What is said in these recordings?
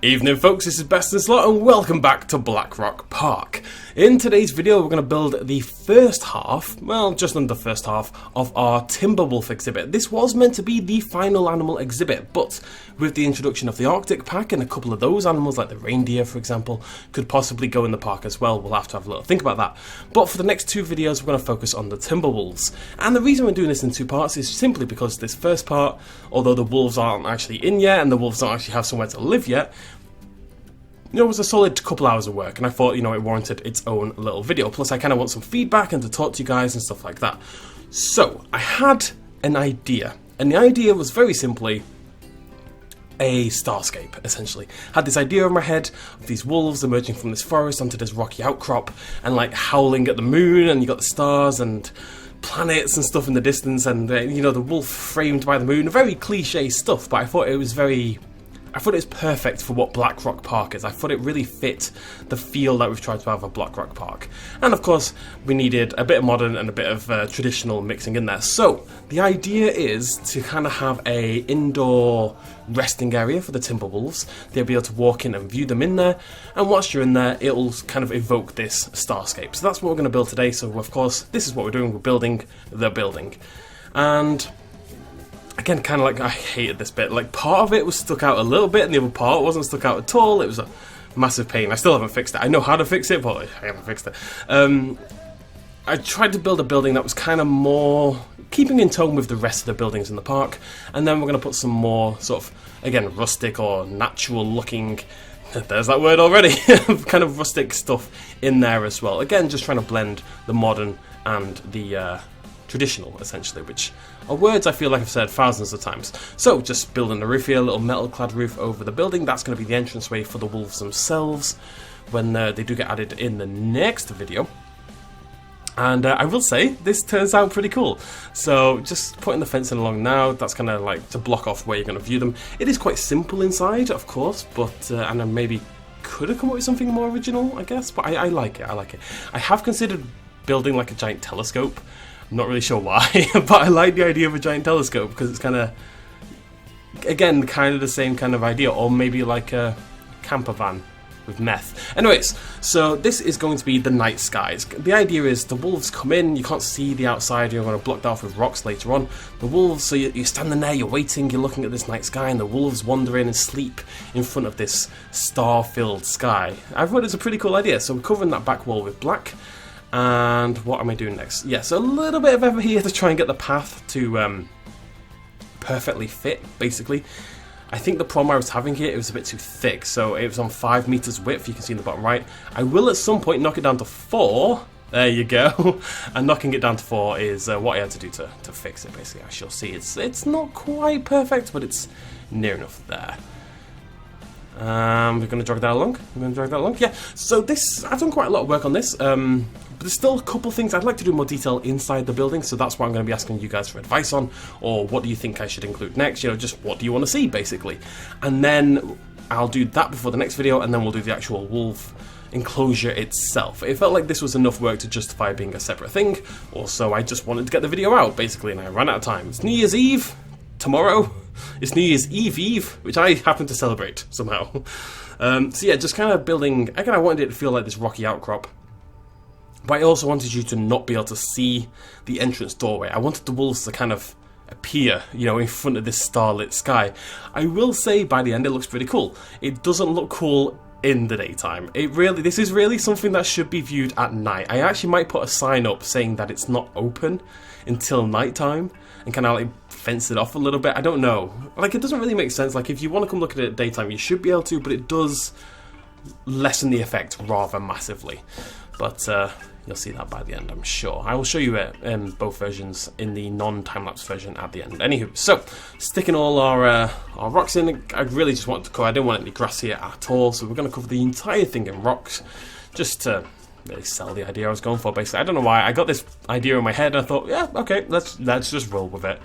Evening folks, this is BestInSlot and welcome back to Blackrock Park. In today's video we're going to build the first half, well just under the first half, of our timber wolf exhibit. This was meant to be the final animal exhibit, but with the introduction of the Arctic pack and a couple of those animals like the reindeer for example, could possibly go in the park as well. We'll have to have a little think about that. But for the next two videos we're going to focus on the timber wolves. And the reason we're doing this in two parts is simply because this first part, although the wolves aren't actually in yet and the wolves don't actually have somewhere to live yet, it was a solid couple hours of work, and I thought, it warranted its own little video. Plus, I kind of want some feedback and to talk to you guys and stuff like that. So, I had an idea, and the idea was very simply a starscape, essentially. Had this idea in my head of these wolves emerging from this forest onto this rocky outcrop, and like howling at the moon, and you got the stars and planets and stuff in the distance, and the wolf framed by the moon. Very cliche stuff, but I thought it was perfect for what Blackrock Park is. I thought it really fit the feel that we've tried to have at Blackrock Park. And of course, we needed a bit of modern and a bit of traditional mixing in there. So, the idea is to kind of have a indoor resting area for the timber wolves. They'll be able to walk in and view them in there. And once you're in there, it'll kind of evoke this starscape. So that's what we're going to build today. So, of course, this is what we're doing. We're building the building. And again, kind of like, I hated this bit. Like, part of it was stuck out a little bit, and the other part wasn't stuck out at all. It was a massive pain. I still haven't fixed it. I know how to fix it, but I haven't fixed it. I tried to build a building that was kind of more keeping in tone with the rest of the buildings in the park, and then we're going to put some more sort of, again, rustic or natural looking, there's that word already, kind of rustic stuff in there as well. Again, just trying to blend the modern and the traditional, essentially, which are words I feel like I've said thousands of times. So, just building a roof here, a little metal-clad roof over the building. That's going to be the entranceway for the wolves themselves when they do get added in the next video. And I will say, this turns out pretty cool. So, just putting the fencing along now, that's kind of like to block off where you're going to view them. It is quite simple inside, of course, but and I maybe could have come up with something more original, I guess, but I like it, I have considered building like a giant telescope. I'm not really sure why, but I like the idea of a giant telescope because it's kind of, again, kind of the same kind of idea, or maybe like a camper van with meth. Anyways, so this is going to be the night skies. The idea is the wolves come in, you can't see the outside, you're going to block that off with rocks later on. The wolves, so you're standing there, you're waiting, you're looking at this night sky, and the wolves wander in and sleep in front of this star-filled sky. I thought it's a pretty cool idea, so we're covering that back wall with black. And what am I doing next? Yes, a little bit of effort here to try and get the path to perfectly fit, basically. I think the problem I was having here, it was a bit too thick, so it was on 5 meters width, you can see in the bottom right. I will at some point knock it down to 4. There you go. And knocking it down to 4 is what I had to do to fix it, basically. As you'll see, it's not quite perfect, but it's near enough there. We're going to drag that along. Yeah, so this, I've done quite a lot of work on this, but there's still a couple things I'd like to do more detail inside the building, so that's what I'm going to be asking you guys for advice on, or what do you think I should include next, just what do you want to see, basically. And then I'll do that before the next video, and then we'll do the actual wolf enclosure itself. It felt like this was enough work to justify being a separate thing, also I just wanted to get the video out, basically, and I ran out of time. It's New Year's Eve, tomorrow. It's New Year's Eve, which I happen to celebrate somehow. So yeah, just kind of building, again I wanted it to feel like this rocky outcrop, but I also wanted you to not be able to see the entrance doorway. I wanted the wolves to kind of appear, in front of this starlit sky. I will say by the end it looks pretty cool. It doesn't look cool in the daytime. This is really something that should be viewed at night. I actually might put a sign up saying that it's not open until nighttime and kind of like fence it off a little bit. I don't know. Like, it doesn't really make sense. Like, if you want to come look at it at daytime, you should be able to, but it does lessen the effect rather massively. But you'll see that by the end, I'm sure. I will show you it in both versions in the non-time-lapse version at the end. Anywho, so sticking all our rocks in, I really just wanted to cover. I didn't want any grass here at all, so we're going to cover the entire thing in rocks, just to really sell the idea I was going for. Basically, I don't know why I got this idea in my head, and I thought, yeah, okay, let's just roll with it.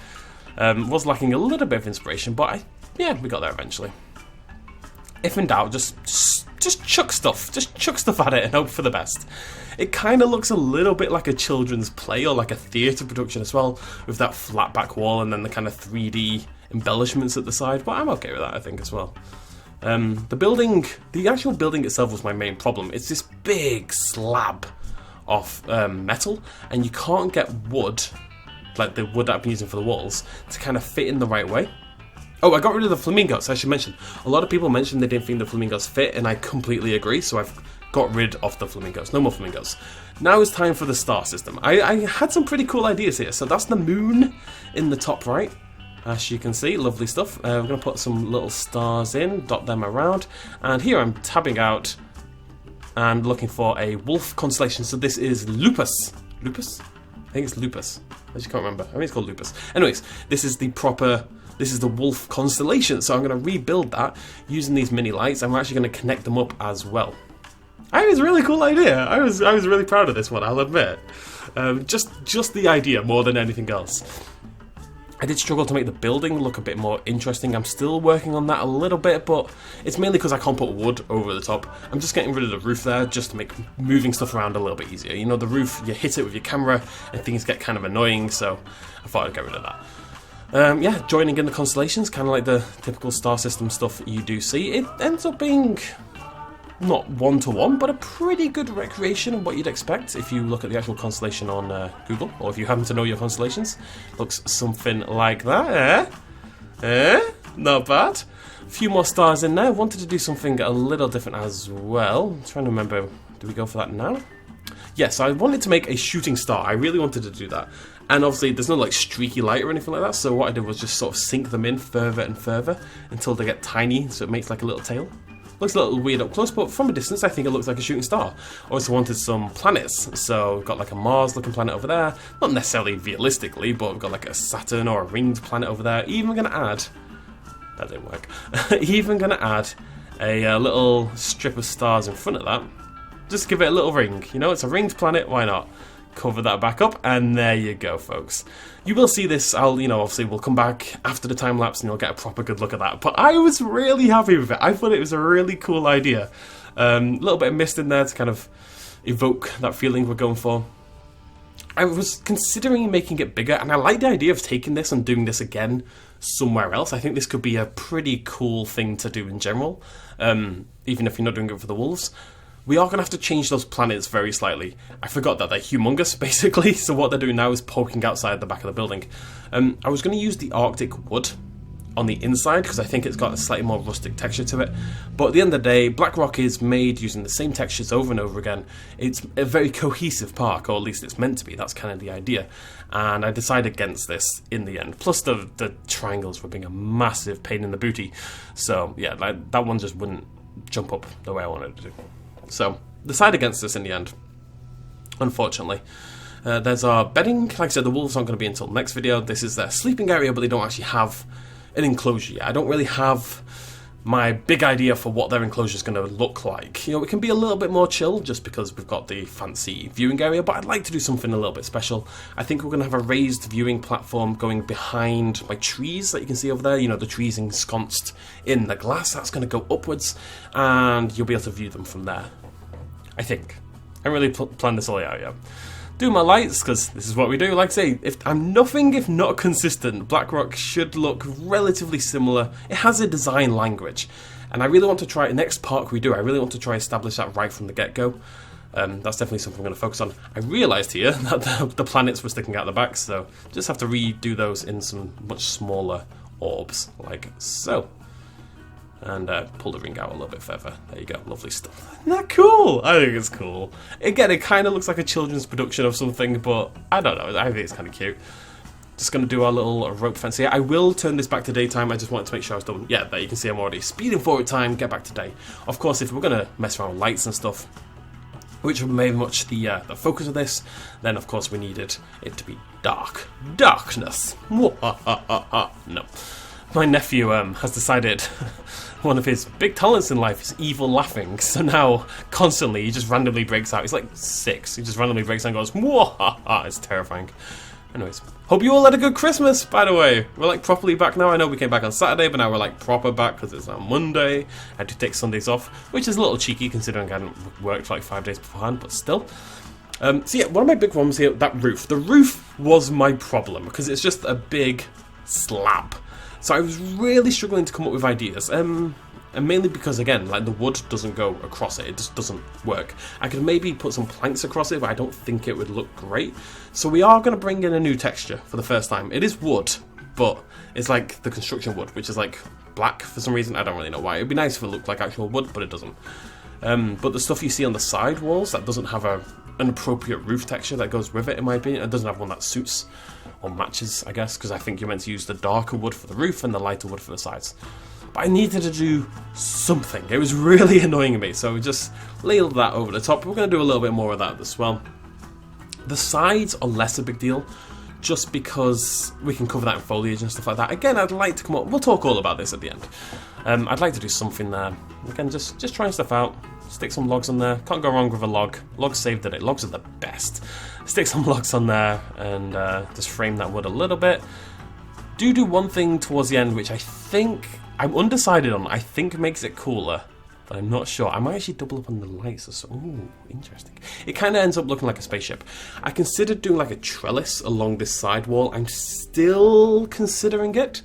Was lacking a little bit of inspiration, but we got there eventually. If in doubt, just chuck stuff. Just chuck stuff at it and hope for the best. It kind of looks a little bit like a children's play or like a theatre production as well, with that flat back wall and then the kind of 3D embellishments at the side, but I'm okay with that, I think, as well. The actual building itself was my main problem. It's this big slab of metal, and you can't get wood, like the wood that I've been using for the walls, to kind of fit in the right way. Oh, I got rid of the flamingos, I should mention. A lot of people mentioned they didn't think the flamingos fit, and I completely agree, so I've got rid of the flamingos. No more flamingos. Now it's time for the star system. I had some pretty cool ideas here. So that's the moon in the top right. As you can see, lovely stuff. We're going to put some little stars in, dot them around. And here I'm tabbing out and looking for a wolf constellation. So this is Lupus. Lupus? I think it's Lupus. I just can't remember. I think it's called Lupus. Anyways, this is the wolf constellation. So I'm going to rebuild that using these mini lights. And we're actually going to connect them up as well. I think it's a really cool idea. I was really proud of this one, I'll admit. Just the idea more than anything else. I did struggle to make the building look a bit more interesting. I'm still working on that a little bit, but it's mainly because I can't put wood over the top. I'm just getting rid of the roof there just to make moving stuff around a little bit easier. You know, the roof, you hit it with your camera and things get kind of annoying, so I thought I'd get rid of that. Yeah, joining in the constellations, kind of like the typical star system stuff you do see. It ends up being not one-to-one, but a pretty good recreation of what you'd expect if you look at the actual constellation on Google, or if you happen to know your constellations. Looks something like that, Not bad. A few more stars in there. Wanted to do something a little different as well. I'm trying to remember, do we go for that now? Yes, I wanted to make a shooting star. I really wanted to do that. And obviously there's no like streaky light or anything like that, so what I did was just sort of sink them in further and further until they get tiny, so it makes like a little tail. Looks a little weird up close, but from a distance I think it looks like a shooting star. Also wanted some planets, so we've got like a Mars looking planet over there. Not necessarily realistically, but we've got like a Saturn or a ringed planet over there. Even going to add, that didn't work, even going to add a little strip of stars in front of that. Just give it a little ring, you know, it's a ringed planet, why not? Cover that back up, and there you go, folks. You will see this, obviously we'll come back after the time lapse and you'll get a proper good look at that. But I was really happy with it. I thought it was a really cool idea. A little bit of mist in there to kind of evoke that feeling we're going for. I was considering making it bigger, and I like the idea of taking this and doing this again somewhere else. I think this could be a pretty cool thing to do in general, even if you're not doing it for the wolves. We are going to have to change those planets very slightly. I forgot that they're humongous, basically, so what they're doing now is poking outside the back of the building. I was going to use the Arctic wood on the inside, because I think it's got a slightly more rustic texture to it. But at the end of the day, Blackrock is made using the same textures over and over again. It's a very cohesive park, or at least it's meant to be. That's kind of the idea. And I decided against this in the end. Plus the triangles were being a massive pain in the booty. So yeah, that one just wouldn't jump up the way I wanted it to do. So, decide against this in the end, unfortunately. There's our bedding. Like I said, the wolves aren't going to be until the next video. This is their sleeping area, but they don't actually have an enclosure yet. I don't really have my big idea for what their enclosure is going to look like. You know, it can be a little bit more chill just because we've got the fancy viewing area, but I'd like to do something a little bit special. I think we're going to have a raised viewing platform going behind my trees that you can see over there. You know, the trees ensconced in the glass. That's going to go upwards, and you'll be able to view them from there. I think. I haven't really planned this all out yet. Do my lights, because this is what we do. Like I say, if I'm nothing if not consistent, Blackrock should look relatively similar. It has a design language, and I really want to try, next park we do, I really want to try establish that right from the get-go. That's definitely something I'm going to focus on. I realised here that the planets were sticking out the back, so just have to redo those in some much smaller orbs, like so. And pull the ring out a little bit further. There you go, lovely stuff. Isn't that cool? I think it's cool. Again, it kind of looks like a children's production of something, but I don't know, I think it's kind of cute. Just going to do our little rope fence here. I will turn this back to daytime, I just wanted to make sure I was done. Yeah, there you can see I'm already speeding forward time, get back to day. Of course, if we're going to mess around with lights and stuff, which would very much the focus of this, then of course we needed it to be dark. Darkness. No. My nephew has decided one of his big talents in life is evil laughing, so now constantly he just randomly breaks out. He's like 6, he just randomly breaks out and goes, "Mwahaha!" It's terrifying. Anyways, hope you all had a good Christmas, by the way. We're like properly back now. I know we came back on Saturday, but now we're like proper back because it's on Monday. I had to take Sundays off, which is a little cheeky considering I hadn't worked for like 5 days beforehand, but still. So yeah, one of my big problems here, that roof. The roof was my problem because it's just a big slab. So I was really struggling to come up with ideas. and mainly because, again, like the wood doesn't go across it. It just doesn't work. I could maybe put some planks across it, but I don't think it would look great. So we are going to bring in a new texture for the first time. It is wood, but it's like the construction wood, which is like black for some reason. I don't really know why. It'd be nice if it looked like actual wood, but it doesn't. But the stuff you see on the side walls, that doesn't have an appropriate roof texture that goes with it, in my opinion. It doesn't have one that suits or matches, I guess, because I think you're meant to use the darker wood for the roof and the lighter wood for the sides. But I needed to do something. It was really annoying me, so we just ladled that over the top. We're going to do a little bit more of that as well. The sides are less a big deal, just because we can cover that in foliage and stuff like that. Again, I'd like to come up, we'll talk all about this at the end. I'd like to do something there. Again, just trying stuff out. Stick some logs on there. Can't go wrong with a log. Logs saved the day. Logs are the best. Stick some logs on there and just frame that wood a little bit. Do one thing towards the end, which I think, I'm undecided on. I think makes it cooler, but I'm not sure. I might actually double up on the lights. Ooh, interesting. It kind of ends up looking like a spaceship. I considered doing like a trellis along this side wall. I'm still considering it.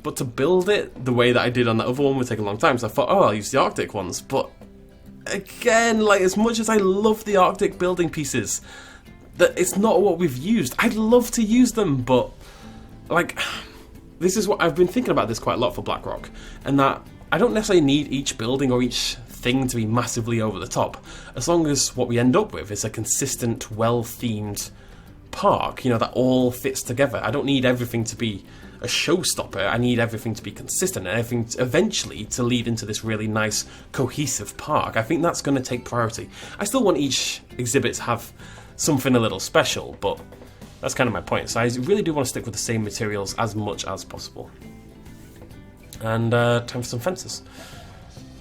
But to build it the way that I did on that other one would take a long time. So I thought, oh, I'll use the Arctic ones. But again, like, as much as I love the Arctic building pieces, that it's not what we've used. I'd love to use them, but like, this is what I've been thinking about this quite a lot for Blackrock, and that I don't necessarily need each building or each thing to be massively over the top, as long as what we end up with is a consistent, well-themed park, you know, that all fits together. I don't need everything to be a showstopper. I need everything to be consistent and everything eventually to lead into this really nice, cohesive park. I think that's going to take priority. I still want each exhibit to have something a little special, but that's kind of my point. So I really do want to stick with the same materials as much as possible. And time for some fences.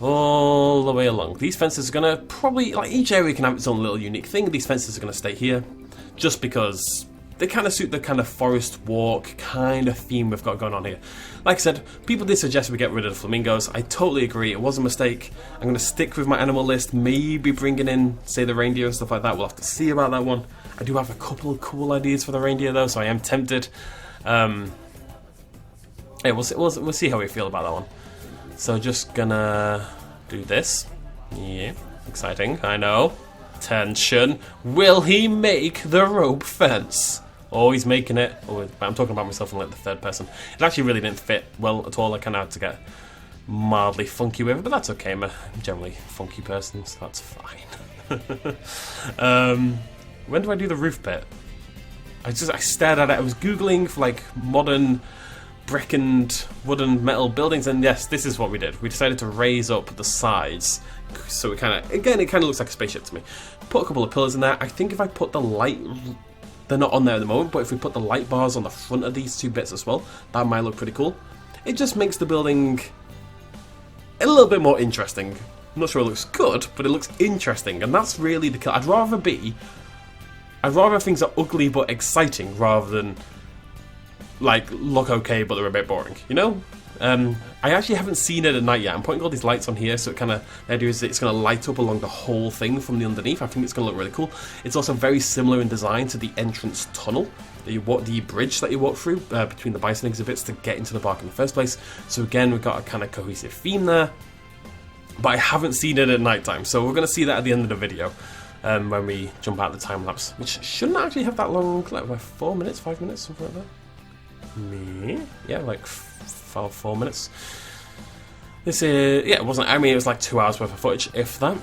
All the way along. These fences are going to probably, like, each area can have its own little unique thing. These fences are going to stay here, just because they kind of suit the kind of forest walk kind of theme we've got going on here. Like I said, people did suggest we get rid of the flamingos. I totally agree. It was a mistake. I'm going to stick with my animal list, maybe bringing in, say, the reindeer and stuff like that. We'll have to see about that one. I do have a couple of cool ideas for the reindeer, though, so I am tempted. Yeah, we'll see how we feel about that one. So just gonna do this. Yeah, exciting, I know. Tension. Will he make the rope fence? Oh, he's making it. Oh, I'm talking about myself in like the third person. It actually really didn't fit well at all. I kind of had to get mildly funky with it, but that's okay. I'm a generally funky person, so that's fine. When do I do the roof bit? I stared at it. I was Googling for like modern brick and wooden metal buildings, and yes, this is what we did. We decided to raise up the sides, so it kind of, again, it kind of looks like a spaceship to me. Put a couple of pillars in there. I think if I put the light, they're not on there at the moment, but if we put the light bars on the front of these two bits as well, that might look pretty cool. It just makes the building a little bit more interesting. I'm not sure it looks good, but it looks interesting, and that's really the kill. I'd rather things are ugly but exciting rather than like look okay but they're a bit boring, you know? I actually haven't seen it at night yet. I'm putting all these lights on here, so it kind of, the idea is that it's going to light up along the whole thing from the underneath. I think it's going to look really cool. It's also very similar in design to the entrance tunnel, the bridge that you walk through between the bison exhibits to get into the park in the first place. So again, we've got a kind of cohesive theme there, but I haven't seen it at night time, so we're going to see that at the end of the video. When we jump out the time lapse, which shouldn't actually have that long, like 4 minutes, 5 minutes, something like that. Yeah, like 4 minutes. This is, yeah, it wasn't, I mean, it was like 2 hours worth of footage, if that.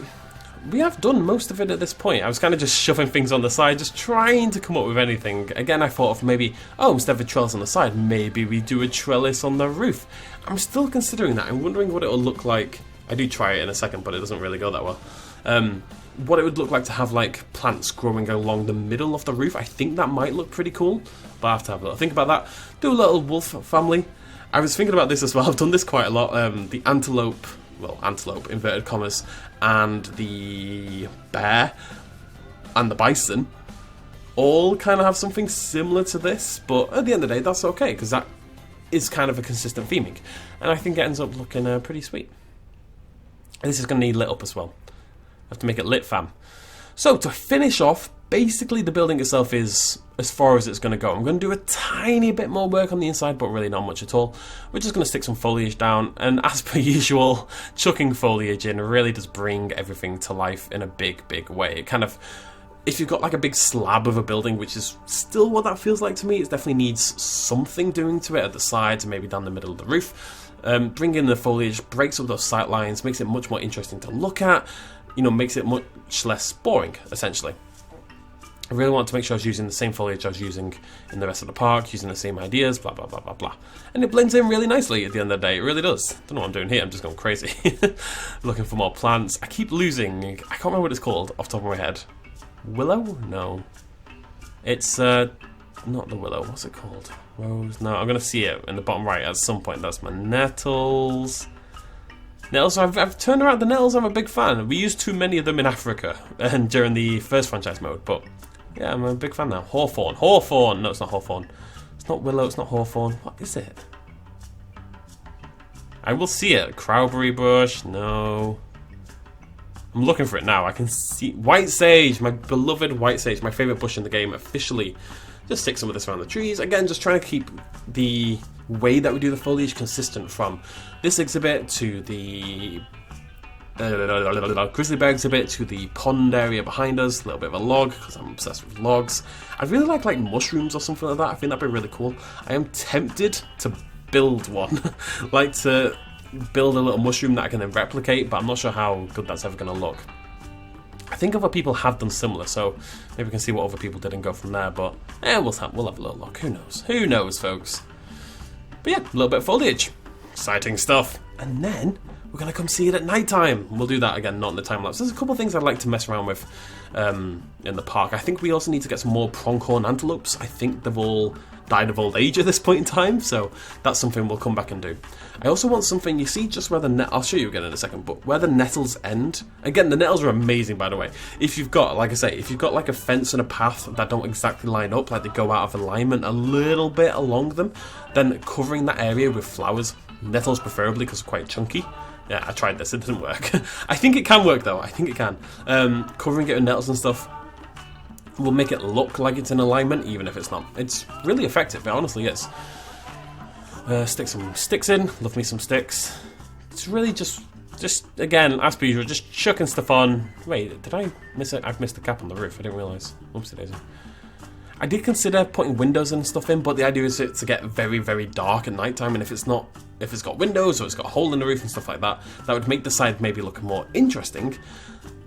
We have done most of it at this point. I was kind of just shoving things on the side, just trying to come up with anything. Again, I thought of maybe, oh, instead of a trellis on the side, maybe we do a trellis on the roof. I'm still considering that. I'm wondering what it'll look like. I do try it in a second, but it doesn't really go that well. What it would look like to have like plants growing along the middle of the roof. I think that might look pretty cool, but I have to have a little think about that. Do a little wolf family. I was thinking about this as well. I've done this quite a lot. The antelope, well, antelope, inverted commas, and the bear and the bison all kind of have something similar to this, but at the end of the day, that's okay, because that is kind of a consistent theming, and I think it ends up looking pretty sweet. This is going to need lit up as well. I have to make it lit, fam. So to finish off, basically the building itself is as far as it's going to go. I'm going to do a tiny bit more work on the inside, but really not much at all. We're just going to stick some foliage down, and as per usual, chucking foliage in really does bring everything to life in a big way. It kind of, if you've got like a big slab of a building, which is still what that feels like to me, it definitely needs something doing to it at the sides and maybe down the middle of the roof. Bring in the foliage, breaks up those sight lines, makes it much more interesting to look at, you know, makes it much less boring, essentially. I really want to make sure I was using the same foliage I was using in the rest of the park, using the same ideas, blah, blah, blah, blah, blah. And it blends in really nicely at the end of the day, it really does. Don't know what I'm doing here, I'm just going crazy. Looking for more plants. I keep losing, I can't remember what it's called off the top of my head. Willow? No. It's, not the willow, what's it called? Rose? No, I'm going to see it in the bottom right at some point. That's my nettles. Nettles, I've turned around the nettles, I'm a big fan. We used too many of them in Africa and during the first franchise mode, but yeah, I'm a big fan now. Hawthorn. Hawthorn! No, it's not hawthorn. It's not willow, it's not hawthorn. What is it? I will see it. Crowberry bush, no. I'm looking for it now. I can see white sage, my beloved white sage, my favourite bush in the game, officially. Just stick some of this around the trees. Again, just trying to keep the way that we do the foliage consistent from this exhibit to the grizzly bear exhibit to the pond area behind us. A little bit of a log, because I'm obsessed with logs. I'd really like mushrooms or something like that. I think that'd be really cool. I am tempted to build one. Like to build a little mushroom that I can then replicate, but I'm not sure how good that's ever going to look. I think other people have done similar, so maybe we can see what other people did and go from there, but we'll have a little look. Who knows? Who knows, folks? But yeah, a little bit of foliage. Exciting stuff. And then we're going to come see it at night time. We'll do that again, not in the time lapse. There's a couple of things I'd like to mess around with in the park. I think we also need to get some more pronghorn antelopes. I think they've all died of old age at this point in time, so that's something we'll come back and do. I also want something, you see just where the I'll show you again in a second, but where the nettles end. Again, the nettles are amazing, by the way. If you've got, like I say, if you've got like a fence and a path that don't exactly line up, like they go out of alignment a little bit along them, then covering that area with flowers, nettles preferably because they're quite chunky. Yeah, I tried this, it didn't work. I think it can work though, I think it can. Covering it with nettles and stuff will make it look like it's in alignment, even if it's not. It's really effective, it honestly is. Stick some sticks in, love me some sticks. It's really just again, as per usual, just chucking stuff on. Wait, did I miss it? I've missed the cap on the roof, I didn't realise. Oopsie daisy. I did consider putting windows and stuff in, but the idea is it to get very dark at night time, and if it's got windows or it's got a hole in the roof and stuff like that, that would make the side maybe look more interesting.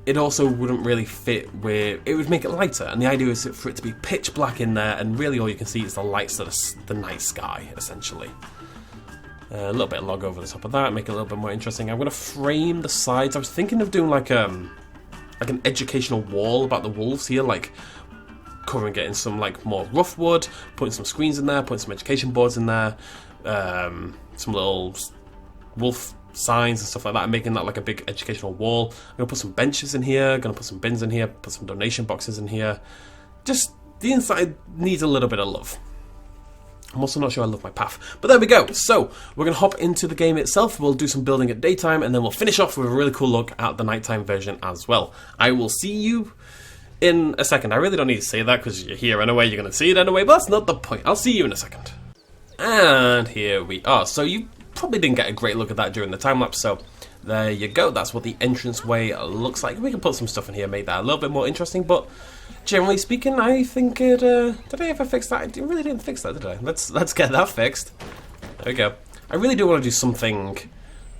It also wouldn't really fit with, it would make it lighter, and the idea is for it to be pitch black in there, and really all you can see is the lights of the night sky, essentially. A little bit of log over the top of that, make it a little bit more interesting. I'm going to frame the sides. I was thinking of doing like an educational wall about the wolves here, like covering it in some like more rough wood, putting some screens in there, putting some education boards in there, some little wolf signs and stuff like that, and making that like a big educational wall. I'm going to put some benches in here, going to put some bins in here, put some donation boxes in here. Just, the inside needs a little bit of love. I'm also not sure I love my path. But there we go. So, we're going to hop into the game itself. We'll do some building at daytime, and then we'll finish off with a really cool look at the nighttime version as well. I will see you in a second. I really don't need to say that because you're here anyway, you're going to see it anyway, but that's not the point. I'll see you in a second. And here we are. So you probably didn't get a great look at that during the time lapse, so there you go. That's what the entranceway looks like. We can put some stuff in here, make that a little bit more interesting, but generally speaking, I think it, did I ever fix that? I really didn't fix that, did I? Let's get that fixed. There we go. I really do want to do something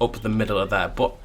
up the middle of there, but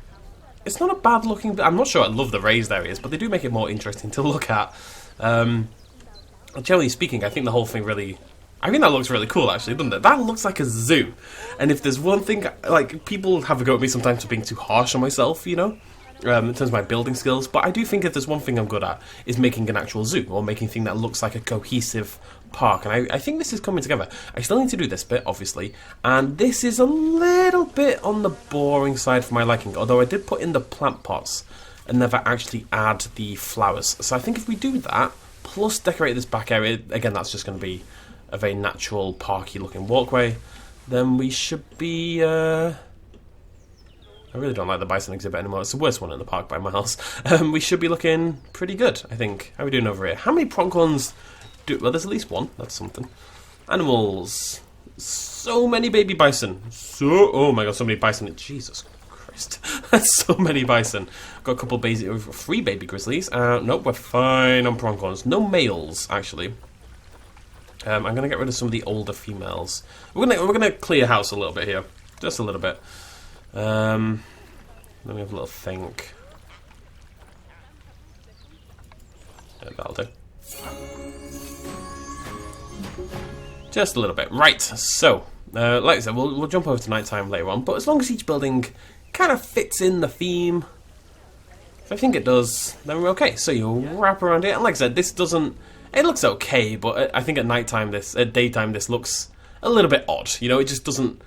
it's not a bad looking, I'm not sure I love the raised areas, but they do make it more interesting to look at. Generally speaking, I think the whole thing really, I think that looks really cool actually, doesn't it? That looks like a zoo. And if there's one thing, like, people have a go at me sometimes for being too harsh on myself, you know, in terms of my building skills, but I do think if there's one thing I'm good at, is making an actual zoo, or making a thing that looks like a cohesive park, and I think this is coming together. I still need to do this bit, obviously, and this is a little bit on the boring side for my liking, although I did put in the plant pots and never actually add the flowers. So I think if we do that, plus decorate this back area, again, that's just going to be a very natural, parky looking walkway, then we should be I really don't like the bison exhibit anymore. It's the worst one in the park by miles. We should be looking pretty good, I think. How are we doing over here? How many pronghorns do... Well, there's at least one. That's something. Animals. So many baby bison. Oh my god, so many bison. Jesus Christ. That's so many bison. Got a couple of 3 baby grizzlies. Nope, we're fine on pronghorns. No males, actually. I'm going to get rid of some of the older females. We're gonna clear house a little bit here. Just a little bit. Let me have a little think. Yeah, that'll do. Just a little bit. Right, so, like I said, we'll jump over to nighttime later on, but as long as each building kind of fits in the theme, if I think it does, then we're okay. So you wrap around it, and like I said, this doesn't... It looks okay, but I think at nighttime at daytime this looks a little bit odd. You know, it just doesn't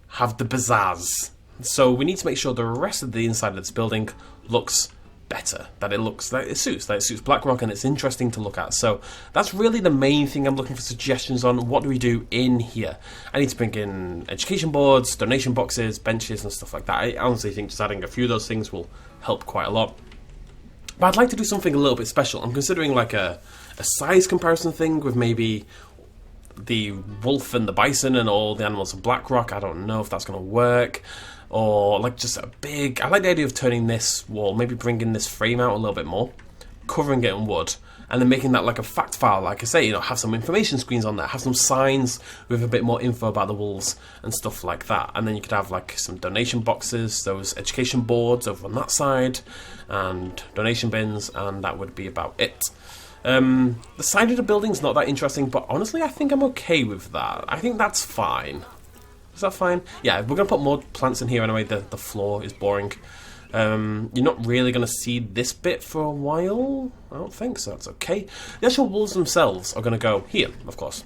have the pizzazz. So we need to make sure the rest of the inside of this building looks better. That it suits Blackrock, and it's interesting to look at. So that's really the main thing I'm looking for suggestions on. What do we do in here? I need to bring in education boards, donation boxes, benches and stuff like that. I honestly think just adding a few of those things will help quite a lot. But I'd like to do something a little bit special. I'm considering like a size comparison thing with maybe the wolf and the bison and all the animals of Blackrock. I don't know if that's going to work. Or like just a big... I like the idea of turning this wall, maybe bringing this frame out a little bit more, covering it in wood, and then making that like a fact file, like I say, you know, have some information screens on there, have some signs with a bit more info about the wolves and stuff like that. And then you could have like some donation boxes, those education boards over on that side, and donation bins, and that would be about it. The side of the building's not that interesting, but honestly I think I'm okay with that. I think that's fine. Is that fine? Yeah, we're going to put more plants in here anyway. The floor is boring. You're not really going to see this bit for a while. I don't think so. That's okay. The actual walls themselves are going to go here, of course.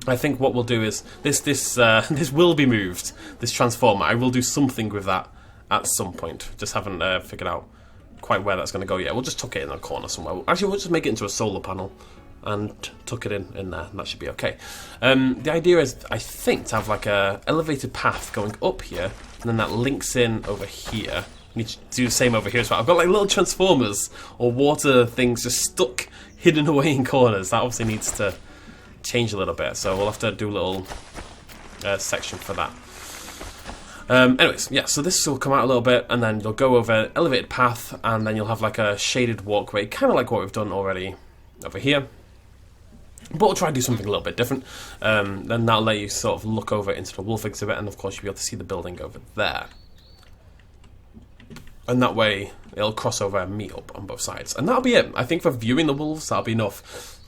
I think what we'll do is this will be moved. This transformer. I will do something with that at some point. Just haven't figured out quite where that's going to go yet. We'll just tuck it in a corner somewhere. Actually, we'll just make it into a solar panel and tuck it in there, and that should be okay. The idea is, I think, to have like a elevated path going up here, and then that links in over here. We need to do the same over here as well. I've got like little transformers or water things just stuck, hidden away in corners. That obviously needs to change a little bit, so we'll have to do a little section for that. Anyways, yeah, so this will come out a little bit, and then you'll go over elevated path, and then you'll have like a shaded walkway, kind of like what we've done already over here. But we'll try to do something a little bit different. Then that'll let you sort of look over into the wolf exhibit, and of course you'll be able to see the building over there. And that way it'll cross over and meet up on both sides. And that'll be it. I think for viewing the wolves, that'll be enough.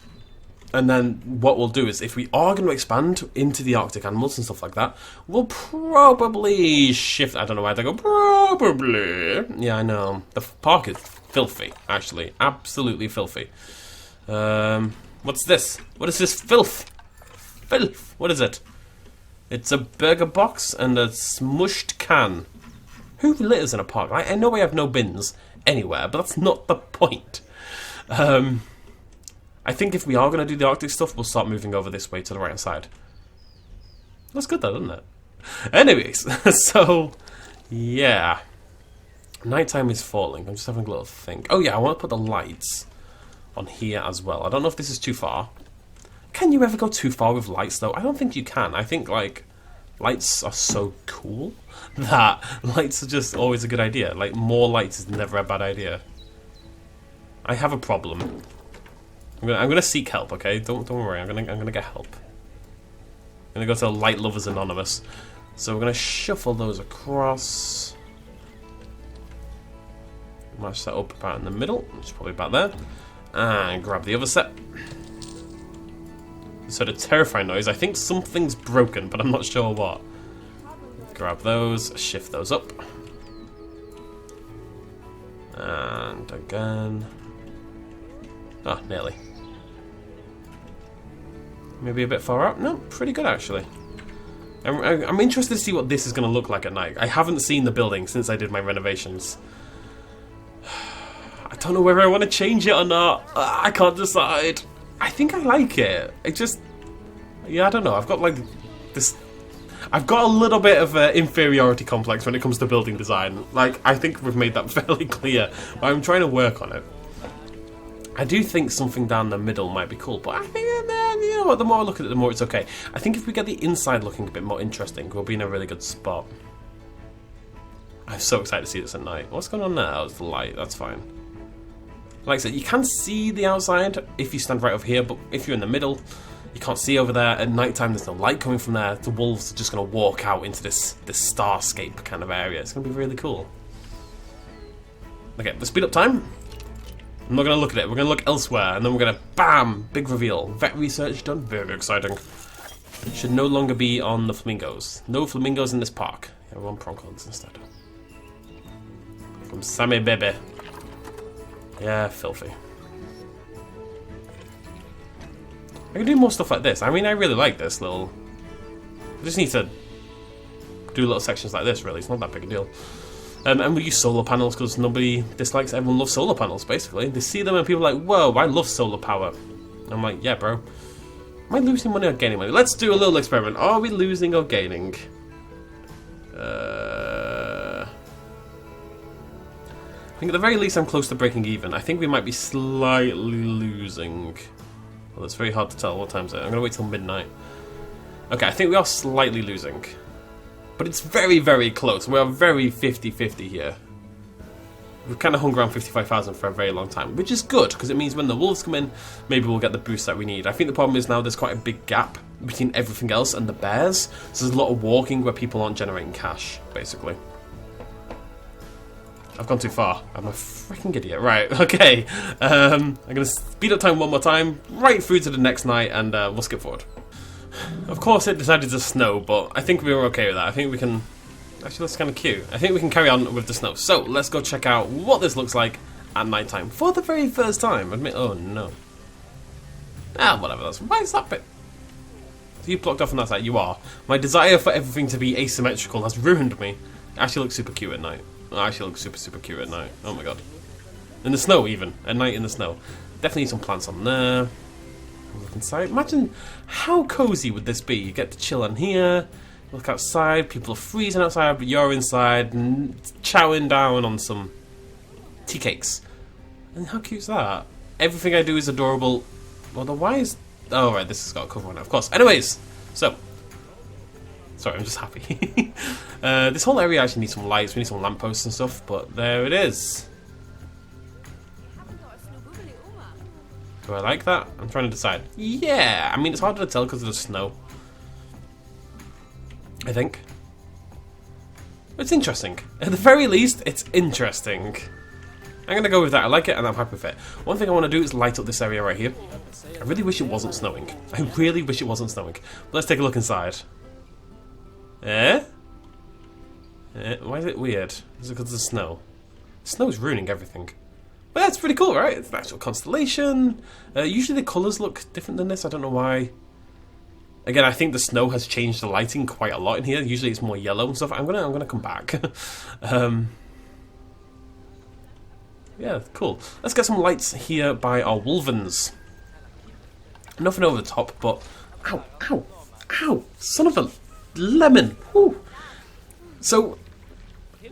And then what we'll do is, if we are going to expand into the Arctic animals and stuff like that, we'll probably shift... I don't know why they go, probably. Yeah, I know. The park is filthy, actually. Absolutely filthy. What's this? What is this filth? Filth. What is it? It's a burger box and a smushed can. Who litters in a park? I know we have no bins anywhere, but that's not the point. I think if we are going to do the Arctic stuff, we'll start moving over this way to the right hand side. That's good though, doesn't it? Anyways, so, yeah. Nighttime is falling. I'm just having a little think. Oh yeah, I want to put the lights on here as well. I don't know if this is too far. Can you ever go too far with lights though? I don't think you can. I think like lights are so cool that lights are just always a good idea. Like more lights is never a bad idea. I have a problem. I'm gonna seek help, okay? Don't worry. I'm gonna get help. I'm gonna go to Light Lovers Anonymous. So we're gonna shuffle those across. Match that up about in the middle. It's probably about there. And grab the other set. It's heard a terrifying noise. I think something's broken, but I'm not sure what. Grab those, shift those up. And again. Oh, nearly. Maybe a bit far up? No, pretty good actually. I'm interested to see what this is going to look like at night. I haven't seen the building since I did my renovations. I don't know whether I want to change it or not. I can't decide. I think I like it. It just... Yeah, I don't know. I've got like this... I've got a little bit of an inferiority complex when it comes to building design. Like, I think we've made that fairly clear, but I'm trying to work on it. I do think something down the middle might be cool, but I think, you know what, the more I look at it, the more it's okay. I think if we get the inside looking a bit more interesting, we'll be in a really good spot. I'm so excited to see this at night. What's going on now? It's the light, that's fine. Like I said, you can see the outside if you stand right over here, but if you're in the middle, you can't see over there. At night time, there's no light coming from there. The wolves are just going to walk out into this starscape kind of area. It's going to be really cool. Okay, the speed up time. I'm not going to look at it. We're going to look elsewhere, and then we're going to, bam, big reveal. Vet research done. Very exciting. It should no longer be on the flamingos. No flamingos in this park. Yeah, we're on pronghorns instead. From Sammy Bebe. Yeah, filthy. I can do more stuff like this. I mean, I really like this little... I just need to do little sections like this, really. It's not that big a deal. And we use solar panels because nobody dislikes it. Everyone loves solar panels, basically. They see them and people are like, whoa, I love solar power. I'm like, yeah, bro. Am I losing money or gaining money? Let's do a little experiment. Are we losing or gaining? I think at the very least I'm close to breaking even. I think we might be slightly losing. Well, it's very hard to tell what time is it. I'm going to wait till midnight. Okay, I think we are slightly losing. But it's very, very close. We are very 50-50 here. We've kind of hung around 55,000 for a very long time, which is good, because it means when the wolves come in, maybe we'll get the boost that we need. I think the problem is now there's quite a big gap between everything else and the bears. So there's a lot of walking where people aren't generating cash, basically. I've gone too far. I'm a freaking idiot. Right, okay. I'm going to speed up time one more time, right through to the next night, and we'll skip forward. Of course it decided to snow, but I think we were okay with that. I think we can... Actually, that's kind of cute. I think we can carry on with the snow. So, let's go check out what this looks like at night time. For the very first time. Admit... Oh, no. Ah, whatever. That's... Why is that bit... So you blocked off on that side. You are. My desire for everything to be asymmetrical has ruined me. It actually looks super cute at night. It actually looks super, super cute at night. Oh my god. In the snow, even. At night in the snow. Definitely some plants on there. Look inside. Imagine how cozy would this be. You get to chill in here. Look outside. People are freezing outside, but you're inside and chowing down on some tea cakes. And how cute is that? Everything I do is adorable. Well, then why is... Oh, right. This has got a cover on it, of course. Anyways. So... Sorry, I'm just happy. This whole area actually needs some lights. We need some lampposts and stuff, but there it is. Do I like that? I'm trying to decide. Yeah! I mean, it's harder to tell because of the snow. I think. It's interesting. At the very least, it's interesting. I'm going to go with that. I like it and I'm happy with it. One thing I want to do is light up this area right here. I really wish it wasn't snowing. I really wish it wasn't snowing. But let's take a look inside. Eh? Why is it weird? Is it because of the snow? Snow is ruining everything. But that's pretty cool, right? It's an actual constellation. Usually the colours look different than this. I don't know why. Again, I think the snow has changed the lighting quite a lot in here. Usually it's more yellow and stuff. I'm gonna come back. Yeah, cool. Let's get some lights here by our wolvens. Nothing over the top, but ow, ow, ow! Son of a lemon. Whew. So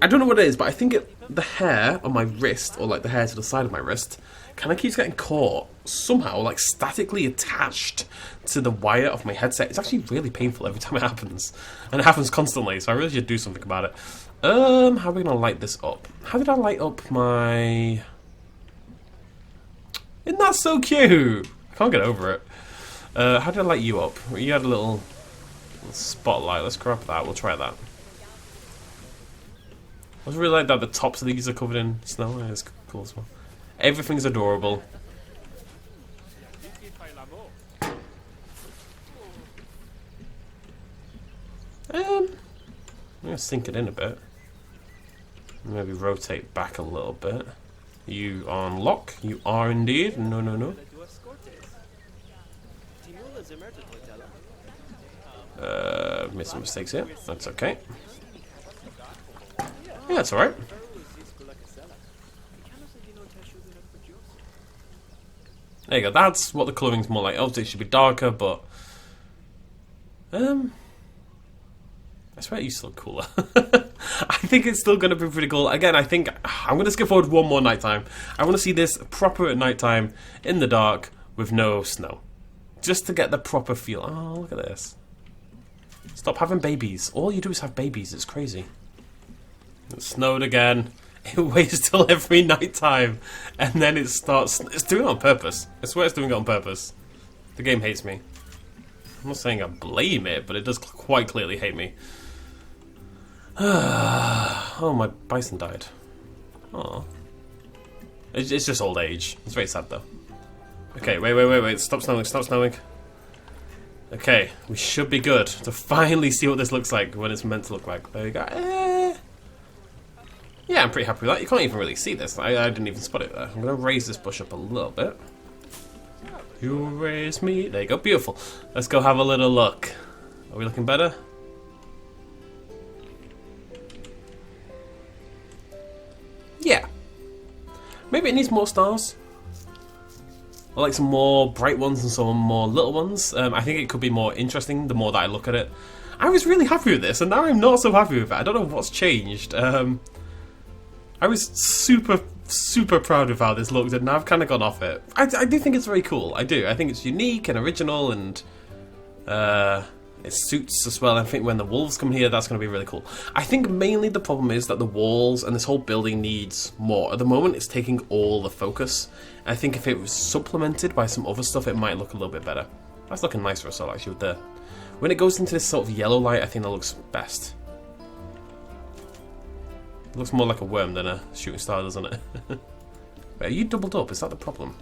I don't know what it is, but I think the hair on my wrist, or like the hair to the side of my wrist, kind of keeps getting caught somehow, like statically attached to the wire of my headset. It's actually really painful every time it happens, and it happens constantly. So I really should do something about it. How are we gonna light this up? How did I light up my... Isn't that so cute? I can't get over it. How did I light you up? You had a little spotlight. Let's grab that. We'll try that. I just really like that the tops of these are covered in snow. Yeah, it's cool as well. Everything's adorable. I'm gonna sink it in a bit. Maybe rotate back a little bit. You are on lock. You are indeed. No, no, no. Made some mistakes here. That's okay. Yeah, that's alright. There you go. That's what the colouring's more like. Obviously, it should be darker, but I swear it used to look cooler. I think it's still going to be pretty cool. Again, I think I'm going to skip forward one more nighttime. I want to see this proper at nighttime, in the dark, with no snow. Just to get the proper feel. Oh, look at this. Stop having babies. All you do is have babies. It's crazy. It snowed again. It waits till every nighttime. And then it starts... It's doing it on purpose. I swear it's doing it on purpose. The game hates me. I'm not saying I blame it, but it does quite clearly hate me. Oh, my bison died. Oh, it's just old age. It's very sad though. Okay, wait. Stop snowing, stop snowing. Okay, we should be good to finally see what this looks like when it's meant to look like. There you go. Yeah, I'm pretty happy with that. You can't even really see this. I didn't even spot it there. I'm going to raise this bush up a little bit. You raise me. There you go, beautiful. Let's go have a little look. Are we looking better? Yeah. Maybe it needs more stars. I like some more bright ones and some more little ones. I think it could be more interesting the more that I look at it. I was really happy with this, and now I'm not so happy with it. I don't know what's changed. I was super proud of how this looked, and now I've kind of gone off it. I do think it's very cool. I do. I think it's unique and original, and it suits as well. I think when the wolves come here, that's going to be really cool. I think mainly the problem is that the walls and this whole building needs more. At the moment, it's taking all the focus. I think if it was supplemented by some other stuff, it might look a little bit better. That's looking nice for us all, actually. With the when it goes into this sort of yellow light, I think that looks best. It looks more like a worm than a shooting star, doesn't it? Wait, are you doubled up? Is that the problem?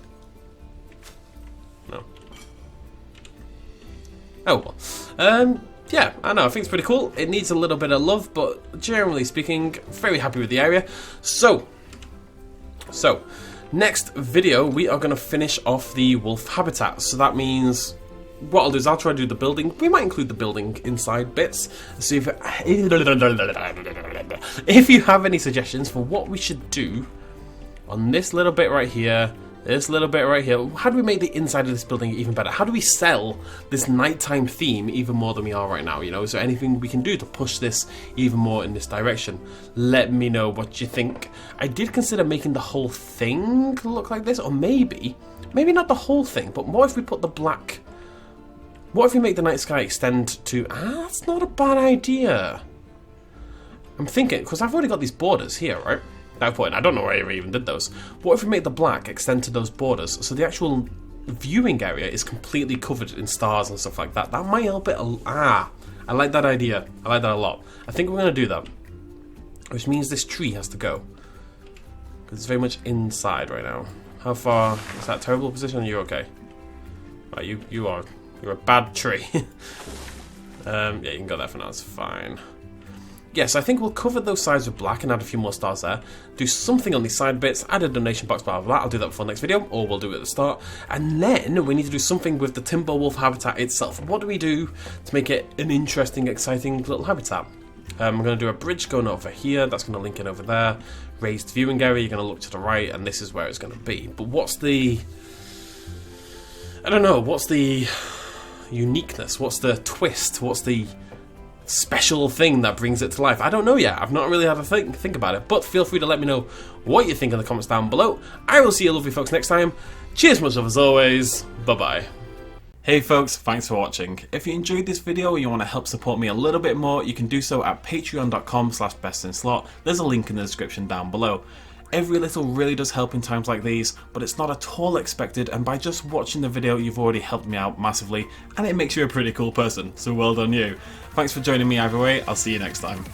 No. Oh well. Yeah, I know, I think it's pretty cool. It needs a little bit of love, but generally speaking, very happy with the area. So, next video, we are going to finish off the wolf habitat. So that means, what I'll do is I'll try to do the building. We might include the building inside bits. So if you have any suggestions for what we should do on this little bit right here, this little bit right here, how do we make the inside of this building even better? How do we sell this nighttime theme even more than we are right now? You know, is there anything we can do to push this even more in this direction? Let me know what you think. I did consider making the whole thing look like this, or maybe not the whole thing, but what if we put the black... What if we make the night sky extend to... that's not a bad idea. I'm thinking, because I've already got these borders here, right? That point, I don't know where I even did those. What if we make the black extend to those borders, so the actual viewing area is completely covered in stars and stuff like that? That might help it. I like that idea. I like that a lot. I think we're going to do that. Which means this tree has to go. Because it's very much inside right now. How far? Is that a terrible position? Are you okay? Right, you're a bad tree. Yeah, you can go there for now. It's fine. Yes, I think we'll cover those sides with black and add a few more stars there. Do something on these side bits, add a donation box, blah, blah, blah. I'll do that before the next video, or we'll do it at the start. And then we need to do something with the timber wolf habitat itself. What do we do to make it an interesting, exciting little habitat? I'm going to do a bridge going over here. That's going to link in over there. Raised viewing area, you're going to look to the right, and this is where it's going to be. But what's the... I don't know, what's the uniqueness? What's the twist? What's the special thing that brings it to life? I don't know yet. I've not really had a think about it, but feel free to let me know what you think in the comments down below. I will see you lovely folks next time. Cheers much love as always. Bye bye. Hey folks, thanks for watching. If you enjoyed this video or you want to help support me a little bit more, you can do so at patreon.com/bestinslot. There's a link in the description down below. Every little really does help in times like these, but it's not at all expected, and by just watching the video you've already helped me out massively, and it makes you a pretty cool person, so well done you. Thanks for joining me either way, I'll see you next time.